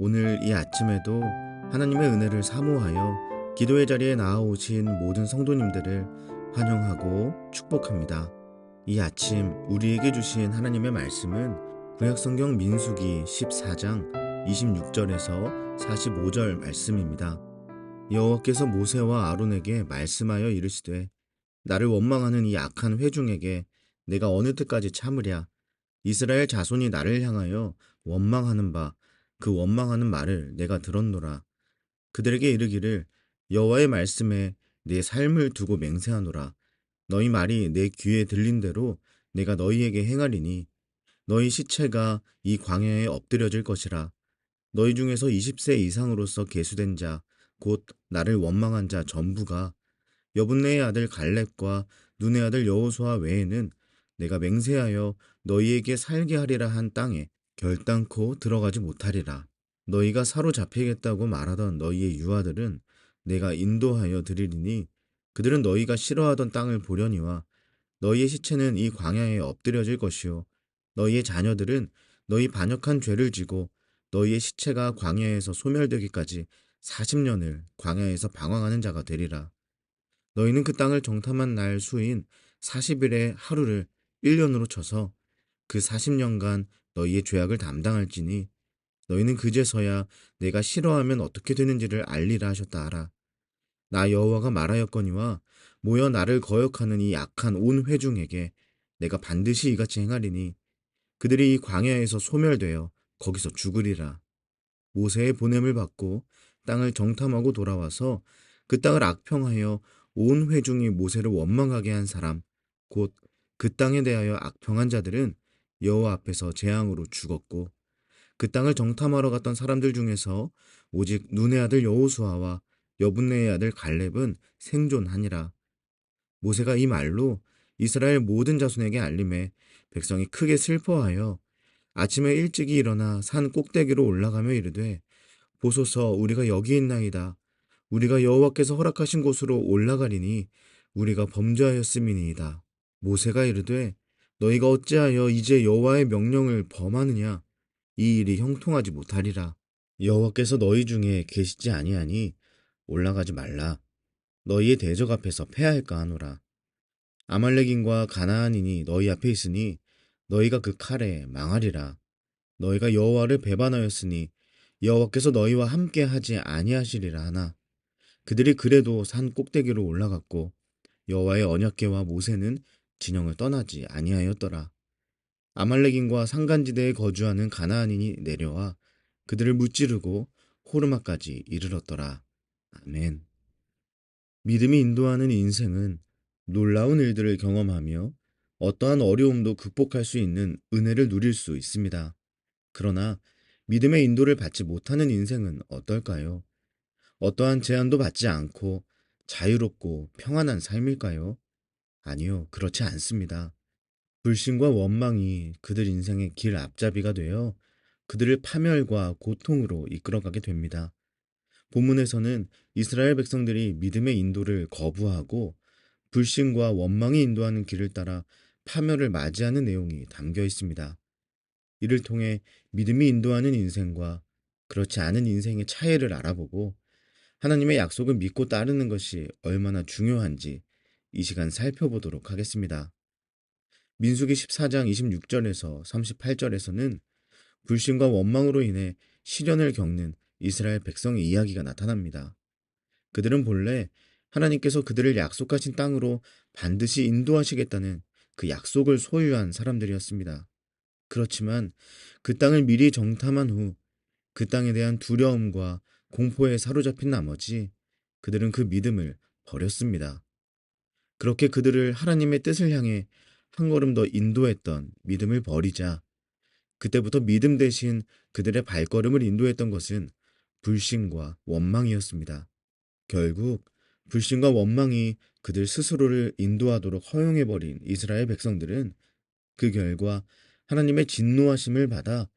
오늘 이 아침에도 하나님의 은혜를 사모하여 기도의 자리에 나아오신 모든 성도님들을 환영하고 축복합니다. 이 아침 우리에게 주신 하나님의 말씀은 구약성경 민수기 14장 26절에서 45절 말씀입니다. 여호와께서 모세와 아론에게 말씀하여 이르시되 나를 원망하는 이 악한 회중에게 내가 어느 때까지 참으랴. 이스라엘 자손이 나를 향하여 원망하는 바 그 원망하는 말을 내가 들었노라. 그들에게 이르기를 여호와의 말씀에 내 삶을 두고 맹세하노라. 너희 말이 내 귀에 들린 대로 내가 너희에게 행하리니 너희 시체가 이 광야에 엎드려질 것이라. 너희 중에서 20세 이상으로서 계수된 자 곧 나를 원망한 자 전부가 여분네의 아들 갈렙과 눈의 아들 여호수아 외에는 내가 맹세하여 너희에게 살게 하리라 한 땅에 결단코 들어가지 못하리라. 너희가 사로잡히겠다고 말하던 너희의 유아들은 내가 인도하여 드리리니 그들은 너희가 싫어하던 땅을 보려니와 너희의 시체는 이 광야에 엎드려질 것이요 너희의 자녀들은 너희 반역한 죄를 지고 너희의 시체가 광야에서 소멸되기까지 40년을 광야에서 방황하는 자가 되리라. 너희는 그 땅을 정탐한 날 수인 40일의 하루를 1년으로 쳐서 그 40년간 너희의 죄악을 담당할지니 너희는 그제서야 내가 싫어하면 어떻게 되는지를 알리라 하셨다 하라. 나 여호와가 말하였거니와 모여 나를 거역하는 이 악한 온 회중에게 내가 반드시 이같이 행하리니 그들이 이 광야에서 소멸되어 거기서 죽으리라. 모세의 보냄을 받고 땅을 정탐하고 돌아와서 그 땅을 악평하여 온 회중이 모세를 원망하게 한 사람 곧 그 땅에 대하여 악평한 자들은 여호와 앞에서 재앙으로 죽었고 그 땅을 정탐하러 갔던 사람들 중에서 오직 눈의 아들 여호수아와 여분네의 아들 갈렙은 생존하니라. 모세가 이 말로 이스라엘 모든 자손에게 알림해 백성이 크게 슬퍼하여 아침에 일찍이 일어나 산 꼭대기로 올라가며 이르되 보소서 우리가 여기 있나이다. 우리가 여호와께서 허락하신 곳으로 올라가리니 우리가 범죄하였음이니이다. 모세가 이르되 너희가 어찌하여 이제 여호와의 명령을 범하느냐. 이 일이 형통하지 못하리라. 여호와께서 너희 중에 계시지 아니하니 올라가지 말라. 너희의 대적 앞에서 패할까 하노라. 아말렉인과 가나안인이 너희 앞에 있으니 너희가 그 칼에 망하리라. 너희가 여호와를 배반하였으니 여호와께서 너희와 함께 하지 아니하시리라 하나 그들이 그래도 산 꼭대기로 올라갔고 여호와의 언약궤와 모세는 진영을 떠나지 아니하였더라. 아말렉인과 산간지대에 거주하는 가나안인이 내려와 그들을 무찌르고 호르마까지 이르렀더라. 아멘. 믿음이 인도하는 인생은 놀라운 일들을 경험하며 어떠한 어려움도 극복할 수 있는 은혜를 누릴 수 있습니다. 그러나 믿음의 인도를 받지 못하는 인생은 어떨까요? 어떠한 제한도 받지 않고 자유롭고 평안한 삶일까요? 아니요, 그렇지 않습니다. 불신과 원망이 그들 인생의 길 앞잡이가 되어 그들을 파멸과 고통으로 이끌어가게 됩니다. 본문에서는 이스라엘 백성들이 믿음의 인도를 거부하고 불신과 원망이 인도하는 길을 따라 파멸을 맞이하는 내용이 담겨 있습니다. 이를 통해 믿음이 인도하는 인생과 그렇지 않은 인생의 차이를 알아보고 하나님의 약속을 믿고 따르는 것이 얼마나 중요한지 이 시간 살펴보도록 하겠습니다. 민수기 14장 26절에서 38절에서는 불신과 원망으로 인해 시련을 겪는 이스라엘 백성의 이야기가 나타납니다. 그들은 본래 하나님께서 그들을 약속하신 땅으로 반드시 인도하시겠다는 그 약속을 소유한 사람들이었습니다. 그렇지만 그 땅을 미리 정탐한 후 그 땅에 대한 두려움과 공포에 사로잡힌 나머지 그들은 그 믿음을 버렸습니다. 그렇게 그들을 하나님의 뜻을 향해 한 걸음 더 인도했던 믿음을 버리자 그때부터 믿음 대신 그들의 발걸음을 인도했던 것은 불신과 원망이었습니다. 결국 불신과 원망이 그들 스스로를 인도하도록 허용해버린 이스라엘 백성들은 그 결과 하나님의 진노하심을 받아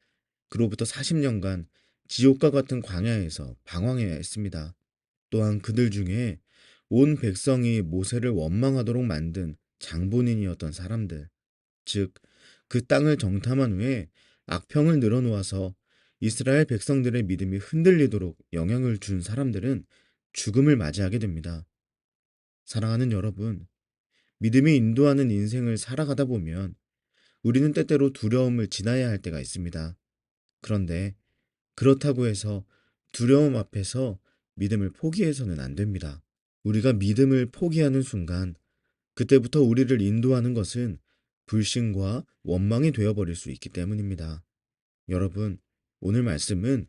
그로부터 40년간 지옥과 같은 광야에서 방황해야 했습니다. 또한 그들 중에 온 백성이 모세를 원망하도록 만든 장본인이었던 사람들, 즉 그 땅을 정탐한 후에 악평을 늘어놓아서 이스라엘 백성들의 믿음이 흔들리도록 영향을 준 사람들은 죽음을 맞이하게 됩니다. 사랑하는 여러분, 믿음이 인도하는 인생을 살아가다 보면 우리는 때때로 두려움을 지나야 할 때가 있습니다. 그런데 그렇다고 해서 두려움 앞에서 믿음을 포기해서는 안 됩니다. 우리가 믿음을 포기하는 순간 그때부터 우리를 인도하는 것은 불신과 원망이 되어버릴 수 있기 때문입니다. 여러분, 오늘 말씀은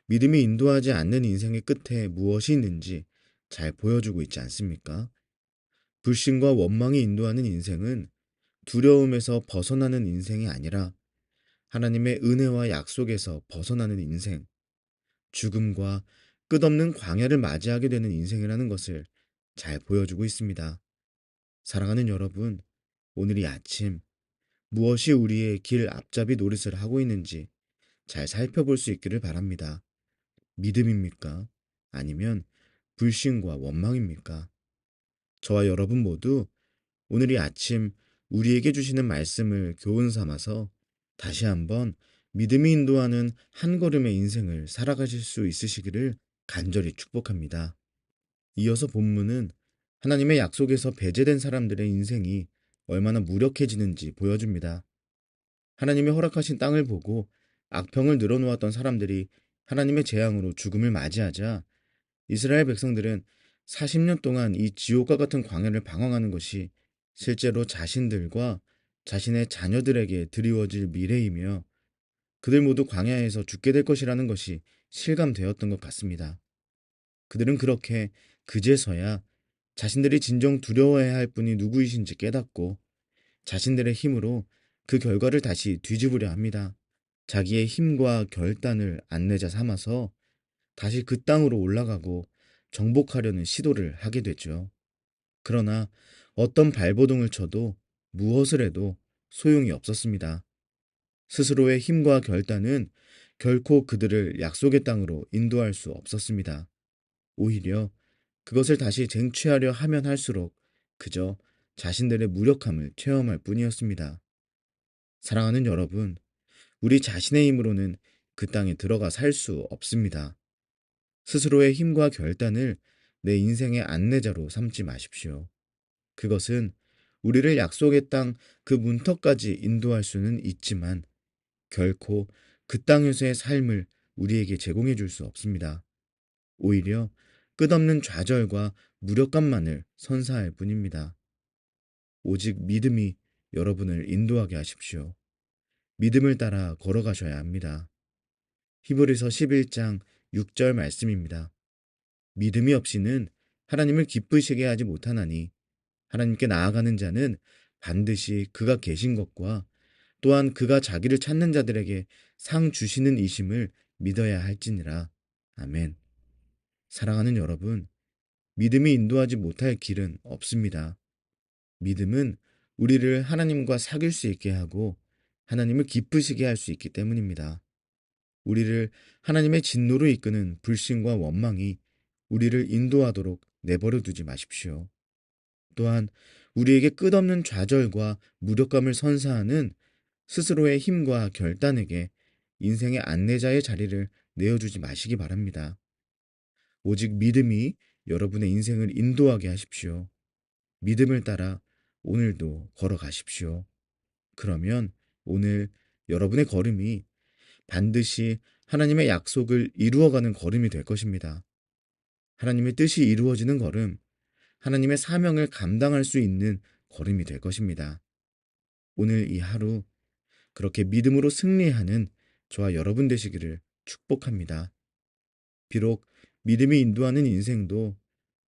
믿음이 인도하지 않는 인생의 끝에 무엇이 있는지 잘 보여주고 있지 않습니까? 불신과 원망이 인도하는 인생은 두려움에서 벗어나는 인생이 아니라 하나님의 은혜와 약속에서 벗어나는 인생, 죽음과 끝없는 광야를 맞이하게 되는 인생이라는 것을 잘 보여주고 있습니다. 사랑하는 여러분, 오늘 이 아침 무엇이 우리의 길 앞잡이 노릇을 하고 있는지 잘 살펴볼 수 있기를 바랍니다. 믿음입니까? 아니면 불신과 원망입니까? 저와 여러분 모두 오늘 이 아침 우리에게 주시는 말씀을 교훈 삼아서 다시 한번 믿음이 인도하는 한 걸음의 인생을 살아가실 수 있으시기를 간절히 축복합니다. 이어서 본문은 하나님의 약속에서 배제된 사람들의 인생이 얼마나 무력해지는지 보여줍니다. 하나님의 허락하신 땅을 보고 악평을 늘어놓았던 사람들이 하나님의 재앙으로 죽음을 맞이하자 이스라엘 백성들은 40년 동안 이 지옥과 같은 광야를 방황하는 것이 실제로 자신들과 자신의 자녀들에게 드리워질 미래이며 그들 모두 광야에서 죽게 될 것이라는 것이 실감되었던 것 같습니다. 그들은 그렇게 그제서야 자신들이 진정 두려워해야 할 분이 누구이신지 깨닫고 자신들의 힘으로 그 결과를 다시 뒤집으려 합니다. 자기의 힘과 결단을 안내자 삼아서 다시 그 땅으로 올라가고 정복하려는 시도를 하게 되죠. 그러나 어떤 발버둥을 쳐도 무엇을 해도 소용이 없었습니다. 스스로의 힘과 결단은 결코 그들을 약속의 땅으로 인도할 수 없었습니다. 오히려 그것을 다시 쟁취하려 하면 할수록 그저 자신들의 무력함을 체험할 뿐이었습니다. 사랑하는 여러분, 우리 자신의 힘으로는 그 땅에 들어가 살 수 없습니다. 스스로의 힘과 결단을 내 인생의 안내자로 삼지 마십시오. 그것은 우리를 약속의 땅 그 문턱까지 인도할 수는 있지만 결코 그 땅에서의 삶을 우리에게 제공해 줄 수 없습니다. 오히려 끝없는 좌절과 무력감만을 선사할 뿐입니다. 오직 믿음이 여러분을 인도하게 하십시오. 믿음을 따라 걸어가셔야 합니다. 히브리서 11장 6절 말씀입니다. 믿음이 없이는 하나님을 기쁘시게 하지 못하나니 하나님께 나아가는 자는 반드시 그가 계신 것과 또한 그가 자기를 찾는 자들에게 상 주시는 이심을 믿어야 할지니라. 아멘. 사랑하는 여러분, 믿음이 인도하지 못할 길은 없습니다. 믿음은 우리를 하나님과 사귈 수 있게 하고 하나님을 기쁘시게 할 수 있기 때문입니다. 우리를 하나님의 진노로 이끄는 불신과 원망이 우리를 인도하도록 내버려 두지 마십시오. 또한 우리에게 끝없는 좌절과 무력감을 선사하는 스스로의 힘과 결단에게 인생의 안내자의 자리를 내어주지 마시기 바랍니다. 오직 믿음이 여러분의 인생을 인도하게 하십시오. 믿음을 따라 오늘도 걸어가십시오. 그러면 오늘 여러분의 걸음이 반드시 하나님의 약속을 이루어가는 걸음이 될 것입니다. 하나님의 뜻이 이루어지는 걸음, 하나님의 사명을 감당할 수 있는 걸음이 될 것입니다. 오늘 이 하루 그렇게 믿음으로 승리하는 저와 여러분 되시기를 축복합니다. 비록 믿음이 인도하는 인생도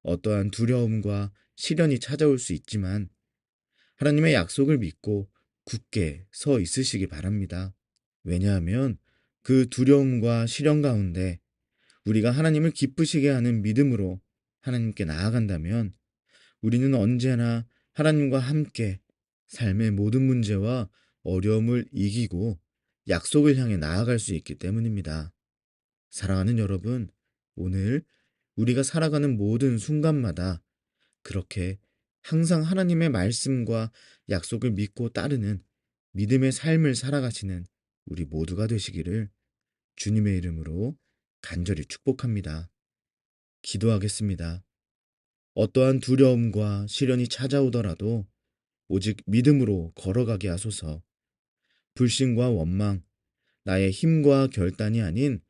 어떠한 두려움과 시련이 찾아올 수 있지만 하나님의 약속을 믿고 굳게 서 있으시기 바랍니다. 왜냐하면 그 두려움과 시련 가운데 우리가 하나님을 기쁘시게 하는 믿음으로 하나님께 나아간다면 우리는 언제나 하나님과 함께 삶의 모든 문제와 어려움을 이기고 약속을 향해 나아갈 수 있기 때문입니다. 사랑하는 여러분, 오늘 우리가 살아가는 모든 순간마다 그렇게 항상 하나님의 말씀과 약속을 믿고 따르는 믿음의 삶을 살아가시는 우리 모두가 되시기를 주님의 이름으로 간절히 축복합니다. 기도하겠습니다. 어떠한 두려움과 시련이 찾아오더라도 오직 믿음으로 걸어가게 하소서. 불신과 원망, 나의 힘과 결단이 아닌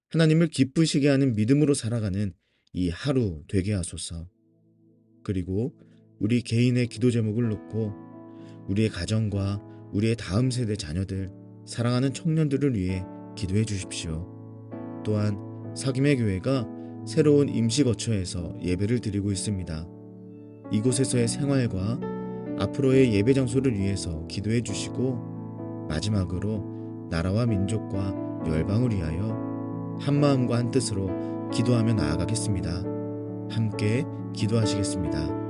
하나님을 기쁘시게 하는 믿음으로 살아가는 이 하루 되게 하소서. 그리고 우리 개인의 기도 제목을 놓고 우리의 가정과 우리의 다음 세대 자녀들, 사랑하는 청년들을 위해 기도해 주십시오. 또한 사김의 교회가 새로운 임시거처에서 예배를 드리고 있습니다. 이곳에서의 생활과 앞으로의 예배 장소를 위해서 기도해 주시고, 마지막으로 나라와 민족과 열방을 위하여 한마음과 한뜻으로 기도하며 나아가겠습니다. 함께 기도하시겠습니다.